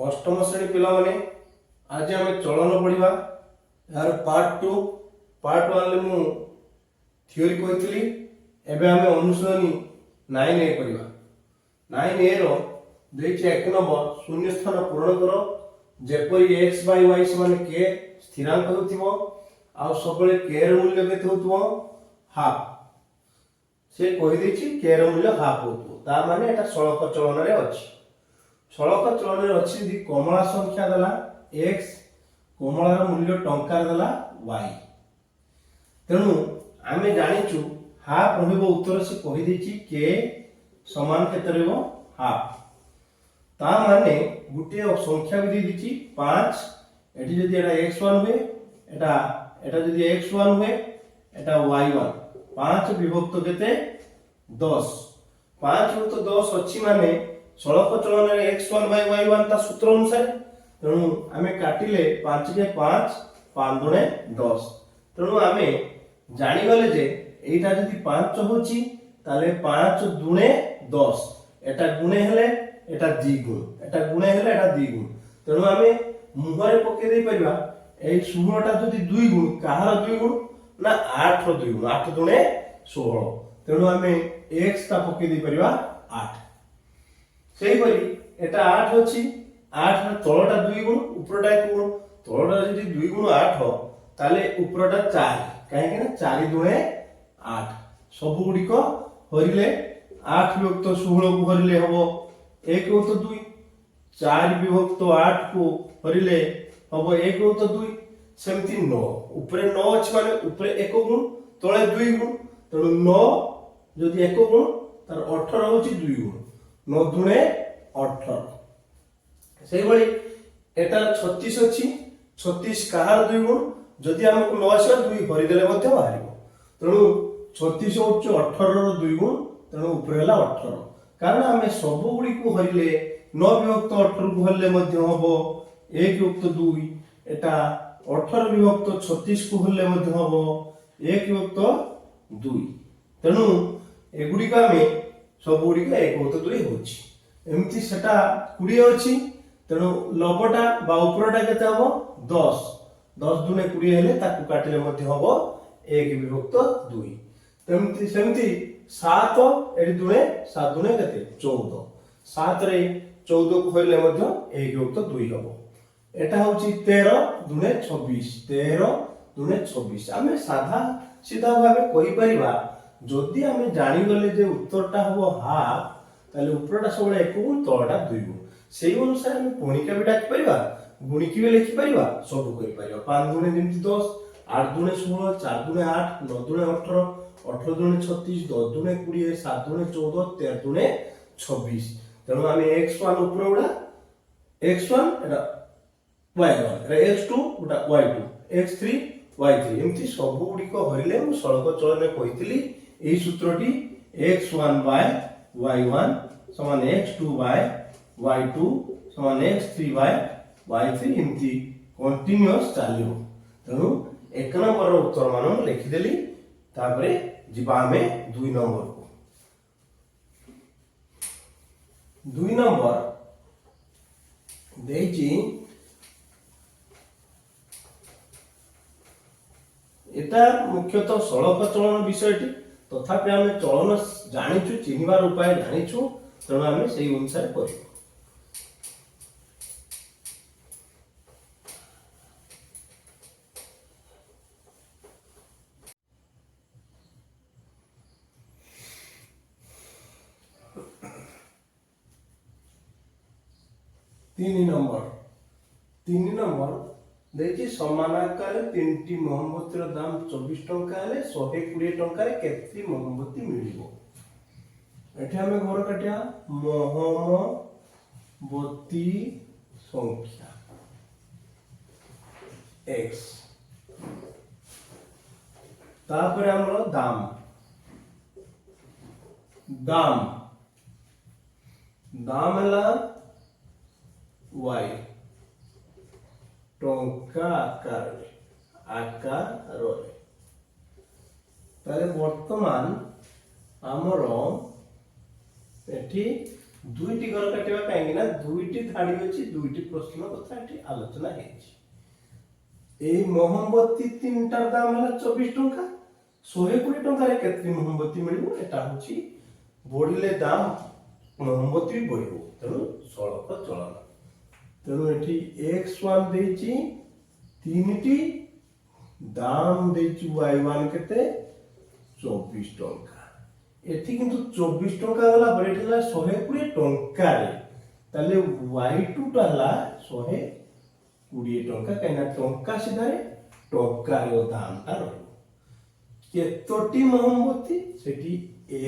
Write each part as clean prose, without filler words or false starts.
अष्टम श्रेणी पिला माने आज आम चलन पढ़ा यार पार्ट 1 रे मु थ्योरी कही एबे आम अनुशीलनी 9A करवा 9A रो देखिए 1 नंबर शून्य स्थान पूरण कर जेपरी x by y समान k स्थिरांक होतिबो आ सबले k र मूल्य केते होतिबो हाफ से कहि देछि k र मूल्य हाफ होतिबो ता माने एटा सड़क चलन रे अछि सड़क चलन रे अछि दि कमला संख्या दला x कमला र मूल्य टंका दला y तेनु आमे जानिचु हाफ रहबो उत्तर से कहि देछि k समान केते रहबो हाफ ता माने गुटे संख्या भी दे दिछि 5 एठी जदि एटा x1 हुए एटा जदि x1 हुए एटा y1 5 विभक्त केते 10 5 विभक्त 10 अछि माने सड़क चलन रे x1 by y1 ता सूत्र अनुसार तेनु आमे काटिले 5 के 5 5 दुने 10 तेनु आमे जानि गले जे एटा जदि 5 होछि ताले 5 दुने 10 एटा गुणे हेले एटा द्विगुण एटा गुणे हेले एटा द्विगुण तेनु आमे मुहरे पके दे परिबा ए 16 टा जदि द्विगुण काहार द्विगुण ना 8 रो द्विगुण 8 दुने 16 तेनु आमे x ता पके दे परिबा 8 सेही परि एटा 8 होछि 8 रो तळटा द्विगुण उपरटा एक गुण तळटा जदि द्विगुण 8 हो ताले उपरटा 4 काहे कि ना 4 दुने 8 सब गुडी को हरिले 8 विभक्त 16 को हरिले हबो 1 विभक्त 2 4 विभक्त 8 को हरिले हबो 1 विभक्त 2 सेमति 9 ऊपर 9 अछि माने ऊपर 1 गुण तळे 2 गुण तेणु 9 जदि 1 गुण तार 18 होछि 2 गुण 9 दुने 18 सेही बळी एटा 36 अछि 36 काहार 2 गुण जदि हमको 9 से 2 भरि देले मध्ये बाहरिबो तेणु 36 होछि 18 रो 2 गुण तेणु ऊपर हला 18 कारण आमे सब गुडी को हरिले 9 विभक्त 18 को हरिले मध्ये हबो 1 विभक्त 2 एटा 18 विभक्त 36 को हरिले मध्ये हबो 1 विभक्त 2 तेणु एगुडी का आमे सब गुडी का 1 विभक्त 2 होछि एमति सेटा 20 अछि तेणु लबटा बा उपरटा केते हबो 10 10 दुने 20 हेले ताकू काटिले मध्ये हबो 1 विभक्त 2 तेमति सेमति 7 एडी दुने 7 दुने केते 14 7 रे 14 को हरिले मध्ये 1 विभक्त 2 हबो एटा होची 13 दुने 26 13 दुने 26 आमे साधा सीधा भाबे कहि परिबा जदि आमे जानि गले जे उत्तरटा हबो हाफ ताले उपरटा सबले 1 गुण तळटा 2 गुण सेही अनुसार आमे कोणिका भी डाकि परिबा गुणिकी भी लिखि परिबा सब करि परिबा 5 दुने जेमति 10 8 दुने 16 4 दुने 8 9 दुने 18 18 दुने 36 10 दुने 20 7 दुने 14 13 दुने 26 तेणु आमे x1 ऊपर उडा x1 एटा y1 एटा x2 उडा y2 x3 y3 एमति सब गुडी को हरिले मु सड़क चलन कहितली एही सूत्रटी x1 by y1 समान x2 by y2 समान x3 by y3 एमति कंटीन्यूअस चालियो तेणु 1 नंबर उत्तर मान लिखि देली तापरे जिबा में 2 नंबर को 2 नंबर देछि एटा मुख्यतः सड़क चलन विषयटी तथापि आमे चलन जानिछु चिन्हिबार उपाय जानिछु तेणु आमे सेही अनुसार करियो 3 नंबर देखि समान आकार 3टी मोमबत्तीर दाम 24 टंका हेले 120 टंका रे केतरी मोमबत्ती मिलिबो एठी हमें घर काटिया मोमबत्ती संख्या x तापर हमरो दाम दाम दाम हला y टंका आकार ताले वर्तमान हमरो एठी दुईटी घर काटिबा काहेकि ना दुईटी धाड़ी अछि दुईटी प्रश्न कथा एठी आलोचना हेछि एई मोहम्बती तीनटार दाम होला 24 टंका 120 टंका रे केतरी मोहम्बती मिलिबो एटा होछि बढिले दाम मोहम्बती बढिबो तेणु सड़क चलन तेणु एठी x1 देछि तीनटी दाम देछि y1 केते 24 टंका एठी किंतु 24 टंका वाला बरेठला 120 टंका रे ताले y2 टाला 120 टंका कहिना टंका सिधारे टंका रो दाम ता रहबो केतोटी मोहम्बती सेठी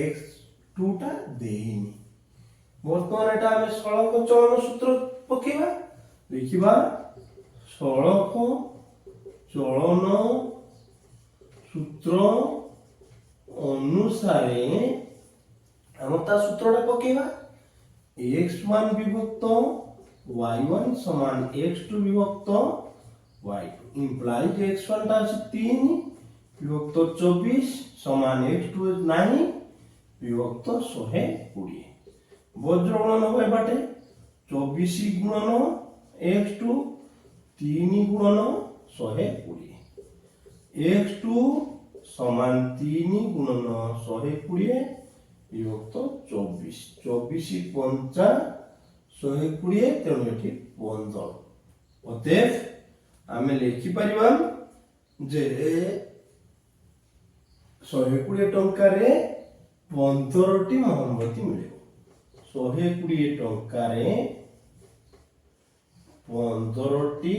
x2 टा देइनी वर्तमान एटा हम सड़क चलन सूत्र पकेबा देखिबा सड़क चलन सूत्र अनुसारे हम ता सूत्रटा पकेबा x1 विभक्त y1 समान x2 विभक्त y2 implies x1 टा 3 विभक्त 24 समान x2 नहीं विभक्त 120 वज्र गुणन हो बाटे 24 गुणन x2 3 गुणन 120 x2 समान 3 गुणन 120 विभक्त 24 24 पंचा 120 तेणु एठी 15 अतएव आमे लिखि परिबा जे 120 टंका रे 15 टी मोहम्बती मिलिबो 120 टंका रे 15 टी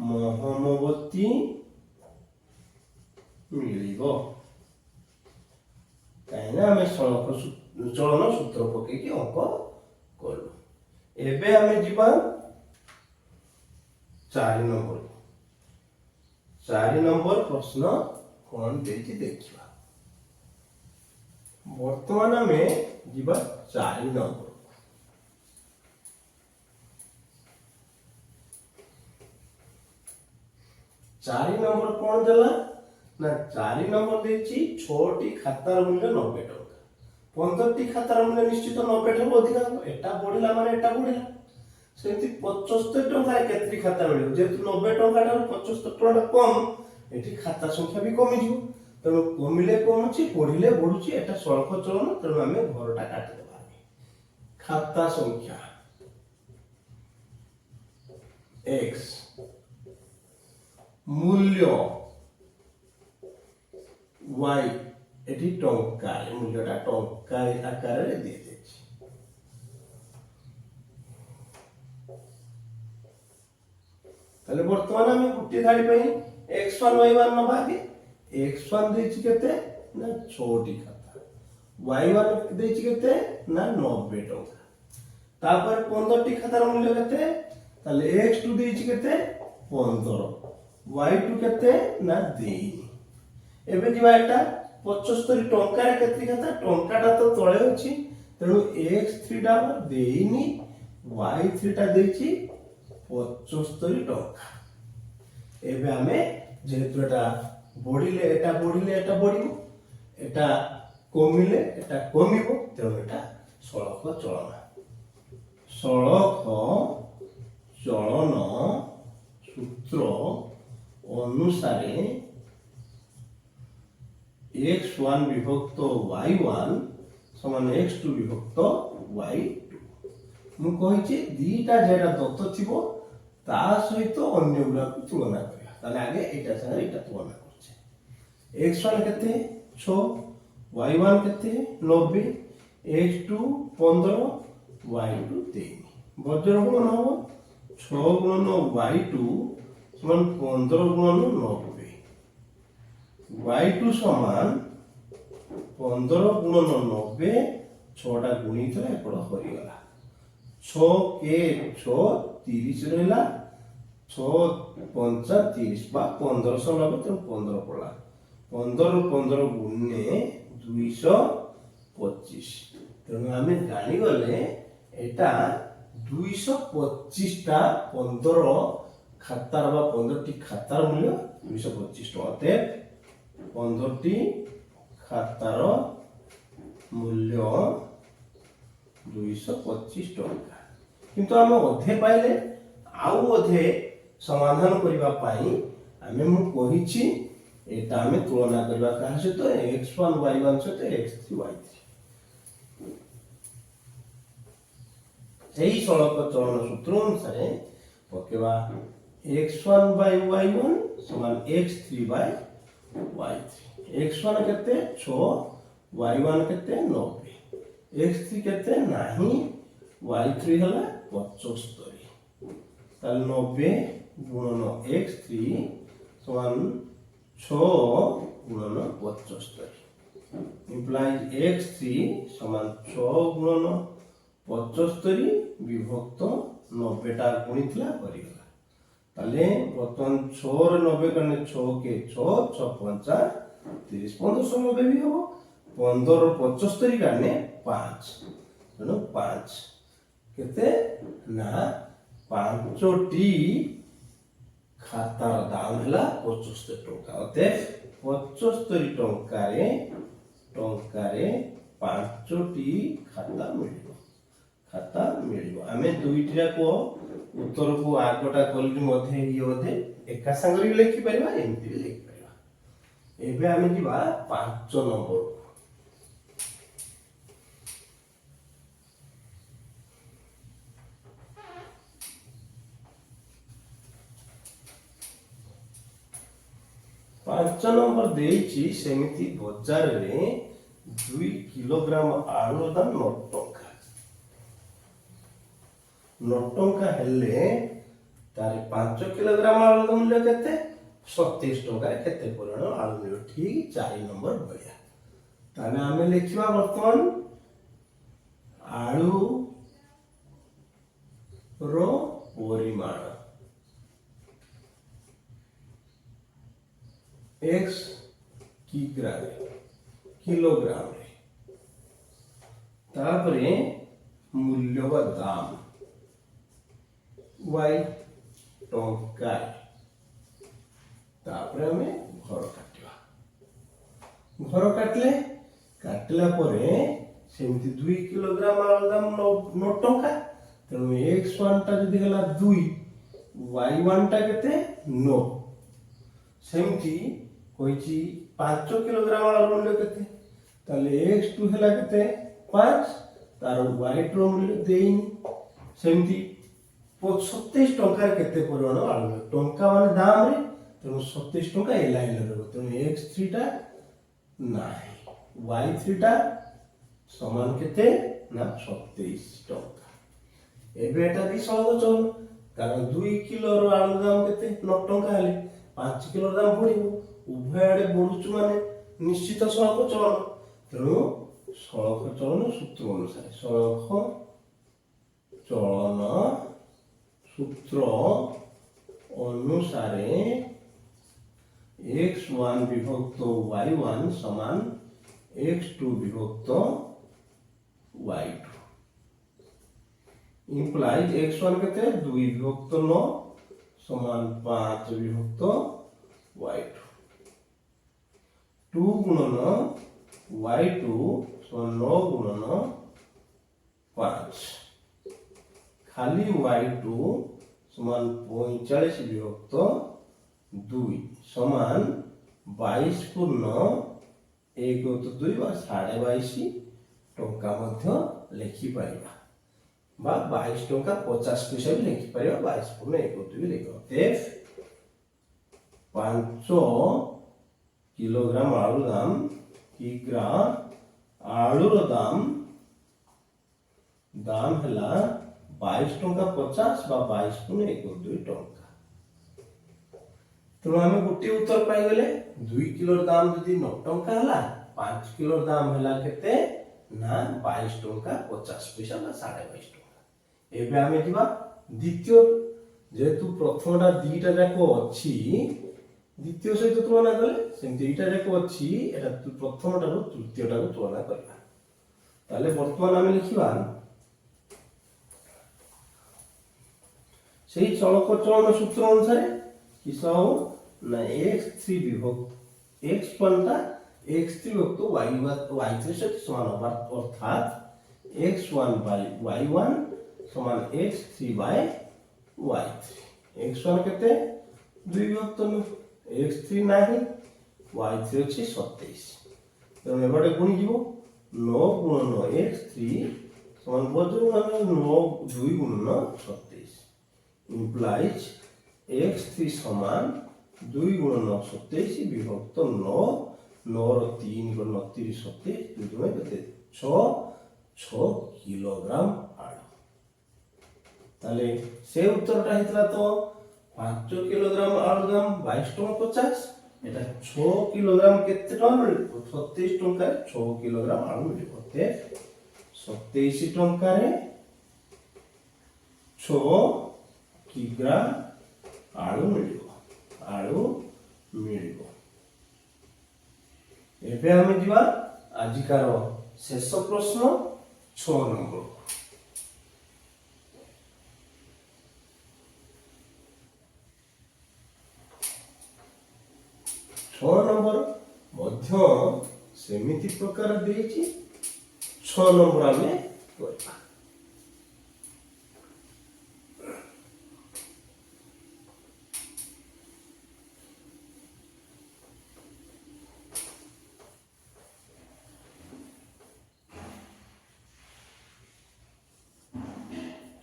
मोहम्बती मिलिबो काइना हमें सड़क चलन सूत्र पके कि अंक करलु एबे हमें जीवा 4 नंबर प्रश्न कोन देछि देखिबा वर्तमान हमें जीवा 4 नंबर 4 नंबर कोन देला ना 4 नंबर देछि 6 टी खातार मूल्य 90 टका 15 टी खातार मूल्य निश्चित 90 ठो अधिक एटा बढ़िला माने एटा बढ़िला सेति 75 टका केतरी खाता मिलियो जेतु 90 टका ठार 75 टका कम एठी खाता संख्या भी कमी जिवो तेणु कमिले कमुची बढ़िले बढ़ुची एटा सड़क चलन तेणु आमे घरटा काटि देबा खाता संख्या x मूल्य y एठी टंका मूल्यटा टंका आकार रे दे देछि ताले वर्तमान हम गुटी धाड़ी पई x1 y1 न भागे x1 देछि केते ना 6 टी खाता y1 देछि केते ना 90 टंका तापर 15 टी खातार मूल्य केते ताले x2 देछि केते 15 y2 केते ना देइनी एबे दिवा एटा 75 टंका रे केतरी खाता टंकाटा तो तळे अछि तेणु x3 टा देइनी y3 टा देछि 75 टंका एबे हमें जेहेतु एटा बढ़िले एटा बढ़िबो एटा कमिले एटा कमिबो तेणु एटा सड़क चलन सूत्र अनुसारे x1 विभक्त y1 समान x2 विभक्त y2 मु कहिछि दीटा जेटा दत्त थिबो ता सहित अन्य गुला को तुलना करिया ताले आगे एटा संगे एटा तुलना करछे x1 केते 6 y1 केते 90 x2 15 y2 3 वज्र गुणन हो 6 गुणन y2 समान 15 गुणन 90 y2 समान 15 गुणन 90 6 टा गुणी थला एपड़ होई गला 6 के 6 30 रहला 6 5 30 बा 1590 तो 15 पड़ा 15 15 गुणे 225 तेणु आम जानी गले एटा 225 टा 15 खातार बा 15 टी खातार मूल्य 225 टका 15 टी खातार मूल्य 225 ଟଙ୍କା। କିନ୍ତୁ ଆମେ ଅଧେ ପାଇଲେ ଆଉ ଅଧେ ସମାଧାନ କରିବା ପାଇଁ ଆମେ ମୁଁ କହିଛି এটা ଆମେ ତୁଳନା କରିବା କାହା ସହିତ x1 y1 ସହିତ x3 y3। ସେହି ସଳଖ ଚଳନ ସୂତ୍ର ଅନୁସାରେ ପକେଇବା x1 by y1 ସମାନ x3 by y3। x1 କେତେ 6, y1 କେତେ 90, x3 କେତେ ନାହିଁ, y3 ହେଲା 75। ତାହେଲେ 90 ଗୁଣନ x3 ସମାନ 6 ଗୁଣନ 75 implies x3 ସମାନ 6 ଗୁଣନ 75 ବିଭକ୍ତ 90 ଟା ଗୁଣିଥିଲା କରିଗଲା। ତାହେଲେ ବର୍ତ୍ତମାନ 6 ରେ 90 କଲେ 6 କେ 6 6 5 30 1590 ବି ହବ। 15 ର 75 କାନେ 5 ତେଣୁ 5 କେତେ ନା 5ଟି ଖାତାର ଦାମ ହେଲା 75 ଟଙ୍କା। ଅତএବ 75 ଟଙ୍କାରେ 5ଟି ଖାତା ମିଳିବ। ଆମେ ଦୁଇଟି ଯାକ ଉତ୍ତରକୁ ଆଗଟା କଲି ମଧ୍ୟ ଇଏ ମଧ୍ୟ ଏକା ସାଙ୍ଗରେ ବି ଲେଖିପାରିବା, ଏମିତି ବି ଲେଖିପାରିବା। ଏବେ ଆମେ ଯିବା 5 ନମ୍ବର। ପାଞ୍ଚ ନମ୍ବର ଦେଇଛି ସେମିତି ବଜାରରେ 2 କିଲୋଗ୍ରାମ ଆଳୁର ଦାମ 9 ଟଙ୍କା। 9 ଟଙ୍କା ହେଲେ ତାର 5 କିଲୋଗ୍ରାମ ଆଳୁର ମୂଲ୍ୟ କେତେ 27 ଟଙ୍କାରେ କେତେ ପରିମାଣ ଆଳୁ ମିଳିବ? ଠିକ 4 ନମ୍ବର ଭଳିଆ। ତାହେଲେ ଆମେ ଲେଖିବା ବର୍ତ୍ତମାନ ଆଳୁ ର ପରିମାଣ x किलोग्राम रे, तापरे मूल्य व दाम y टंका, तापरे हमें घर काटिवा। घर काटला परे सेमती 2 किलोग्राम आलू दाम 9 टंका। तेणु x1 टा जदी हला 2, y1 टा केते 9। सेमती कोइची 5 किलोग्राम आलू मूल्य केते, ताले x2 हला केते 5, तार y2 मूल्य देइनी। सेमती 27 टंका केते परिमाण आलू, टंका माने दाम रे, तेणु 27 टंका ए लाइन रे रहबो। तेणु x3 टा नाही, y3 टा समान केते ना 27 टंका। एबे एटा भी सहज चल, कारण 2 किलो रो आलू दाम केते 9 टंका हेले 5 किलो दाम बढ़िबो। उभय आड़े बढ़ुचु माने निश्चित सड़क चलन। तेणु सड़क चलन सूत्र अनुसार x1 विभक्त y1 समान x2 विभक्त y2 implies x1 केते 2 विभक्त 9 समान 5 विभक्त y2, 2 गुणन y2 समान 9 गुणन 5, खाली y2 समान 45 विभक्त 2 समान 22 पूर्ण 1 तो 2 बा 22.5 टंका मध्य लिखि परिबा, बा 22 टंका 50 पैसा भी लिखि परिबा। 22 पूर्ण 1 तो 2 लिखो। तेफ 5 किलोग्राम आलू दाम आलूर दाम हला 22 टंका 50 बा 22 पूर्ण 1 तो 2 टंका। तो हमें गोटे उत्तर पाई गले 2 किलो दाम यदि 9 टंका हला, 5 किलो दाम हला केते ना 22 टंका 50 पैसा बा 22.5 टंका। एबे हमें दिबा द्वितीय, जेतु प्रथमटा दीटा जाको अछि द्वितीय सहित तुलना कले सेमती एटा जाको अछि, एटा प्रथमटा रो तृतीयटा को तुलना करबा। ताले वर्तमान हमें लिखिबा सेही चलक चलन सूत्र अनुसार किस हो ना x3 विभक्त x1 टा x3 विभक्त y3 से समान होगा, अर्थात x1 बाय y1 समान x3 बाय y3 x1 केते 2 विभक्त x3 नाही y3 अछि 27 तो एबाटे गुणी जीवो 9 गुणन x3 समान बजु 9 2 गुणन 27 implies x3 समान 2 गुणन 27 विभक्त 9 9 रो 3 गुणन 29 27 दुमे केते 6 किलोग्राम आलू ताले से उत्तरटा हितला तो 5 किलोग्राम आलू दाम 22 टଙ୍କା 50 एटा 6 किलोग्राम केते टଙ୍କା मिलिबो 27 टଙ୍କା 6 किलोग्राम आलू मिलिबो ते 27 टଙ୍କା रे 6 किग्रा आलू मिलिबो एबे हम जीवा आजिकार शेष प्रश्न 6 नंबर 6 नंबर मध्य सेमिति प्रकार देछि 6 नंबर आमे करबा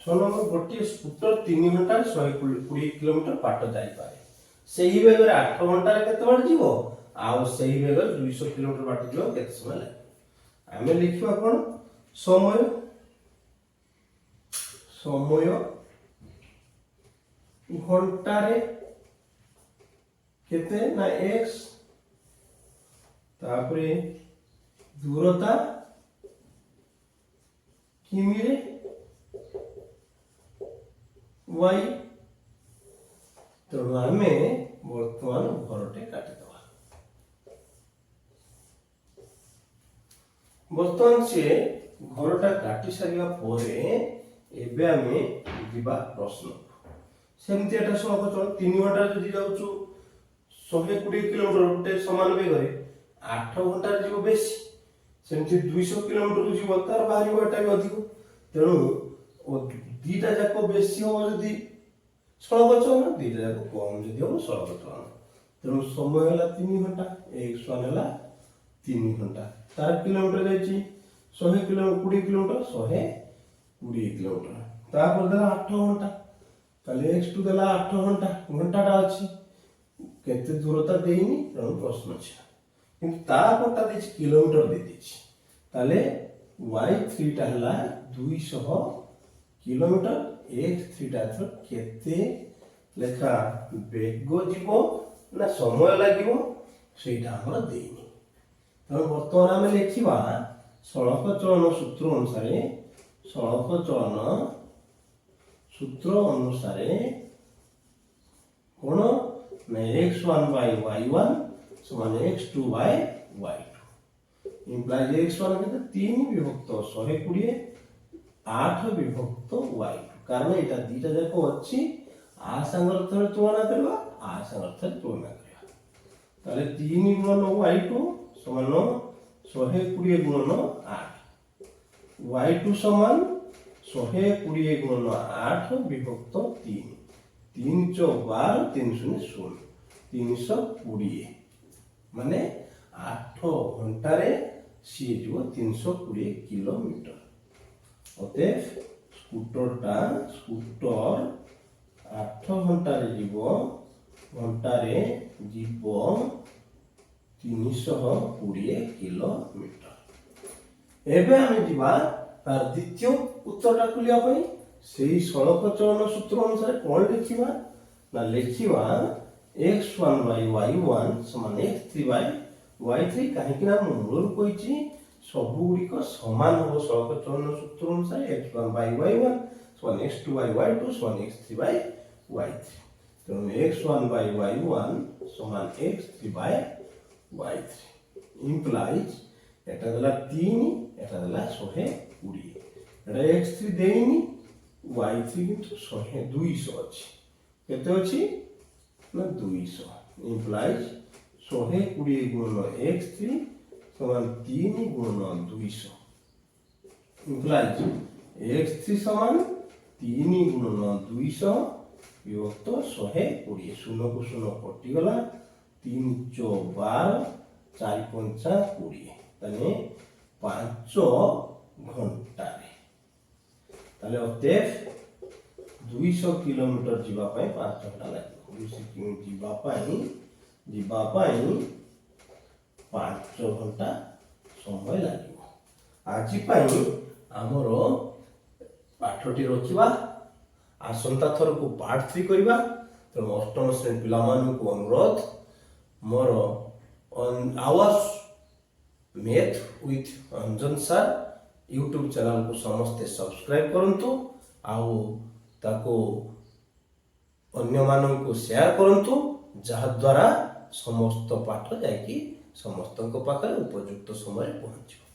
6 नंबर गोटे स्कूटर 3 घंटा 120 किलोमीटर बाट जाई पारे सेही बेगर 8 घंटा रे केते बाट जीवो आ सेही बेगर 200 किलोमीटर बाट जीवो केते समय लागे आमे लिखिबा कोन समय घंटा रे केते ना x तापरे दूरता किमी रे y तो आमे वर्तमान घरटे काटि दवा वर्तमान से घरटा काटि सारिया परे एबे आमे दिबा प्रश्न सेमति एटा सलक चल 3 घंटा जदि जाउछु 120 किलोमीटर उठे समान बेगरे 8 घंटा जीव बेसी सेमति 200 किलोमीटर जीव तार बाहरी एटा भी अधिक तेणु ओ दीटा जाको बेसी हो जदि सड़क चलन दीटा जाको कम जदि हो सड़क चलन तेणु समय हला 3 घंटा x1 हला 3 घंटा तार किलोमीटर जाइछि 100 किलोमीटर 20 किलोमीटर 120 किलोमीटर तापर देला 8 घंटा ताले x2 देला 8 घंटा घंटाटा अछि केते दूरता देइनी तेणु प्रश्न अछि किंतु तापरटा देछि किलोमीटर दे दिछि ताले y3 टा हला 200 किलोमीटर x3 टा तो केते लेखा बेग जीवो ना समय लागिवो सेटा हमर देइनी तो वर्तमान हम लिखिबा सड़क चलन सूत्र अनुसार कोन ना x1 by y1 समान x2 by y2 implies x1 के 3 विभक्त 120 8 विभक्त y2 कारण एटा दीटा जाको अछि आ संगर थरे तुलना करबा आ संगर थरे तुलना करबा ताले 3 गुणन y2 समान 120 गुणन 8 y2 समान 120 गुणन 8 विभक्त 3 3 × 12 3 0 320 माने 8 घंटा रे सी जीव 320 किलोमीटर ओते स्कूटर 8 घंटा रे जीव 320 किलोमीटर एबे हम जीवा तार द्वितीय उत्तरटा खुलिया पई सेही सड़क चलन सूत्र अनुसार कोन लिखिबा ना लिखिबा x1 by y1 समान x3 by y3 काहे कि ना मूल कोइची सब गुडी को समान हो सड़क चलन सूत्र अनुसार x1 by y1 समान x2 by y2 समान x3 by y3 तो x1 by y1 समान x3 by y3 implies एटा दला 3 एटा दला 120 एटा x3 देइनी y3 किंतु 200 अछि केते अछि ना 200 implies 120 गुणन x3 समान 3 गुणन 200 ଇମ୍ପ୍ଲାଇଜ୍ x3 ସମାନ 3 ଗୁଣନ 200 ବିଭକ୍ତ 120 ଶୂନକୁ ଶୂନ କଟିଗଲା 3 ଚଉ 12 4 ପଞ୍ଚା 20 ତାହେଲେ 5 ଘଣ୍ଟାରେ ତାହେଲେ ଅତଏବ 200 କିଲୋମିଟର ଯିବା ପାଇଁ 5 ଘଣ୍ଟା ଲାଗିବ 200 କିଲୋମିଟର ଯିବା ପାଇଁ 5 ଘଣ୍ଟା ସମୟ ଲାଗିବ। ଆଜି ପାଇଁ ଆମର ପାଠଟି ରଖିବା ଆସନ୍ତା ଥରକୁ ପାର୍ଟ 3 କରିବା। ତେଣୁ ଅଷ୍ଟମ ଶ୍ରେଣୀ ପିଲାମାନଙ୍କୁ ଅନୁରୋଧ ମୋର hours math with Anjan sir YouTube ଚ୍ୟାନେଲକୁ ସମସ୍ତେ ସବସ୍କ୍ରାଇବ୍ କରନ୍ତୁ ଆଉ ତାକୁ ଅନ୍ୟମାନଙ୍କୁ ସେୟାର କରନ୍ତୁ ଯାହାଦ୍ୱାରା ସମସ୍ତ ପାଠ ଯାଇକି ସମସ୍ତଙ୍କ ପାଖରେ ଉପଯୁକ୍ତ ସମୟରେ ପହଞ୍ଚିବ।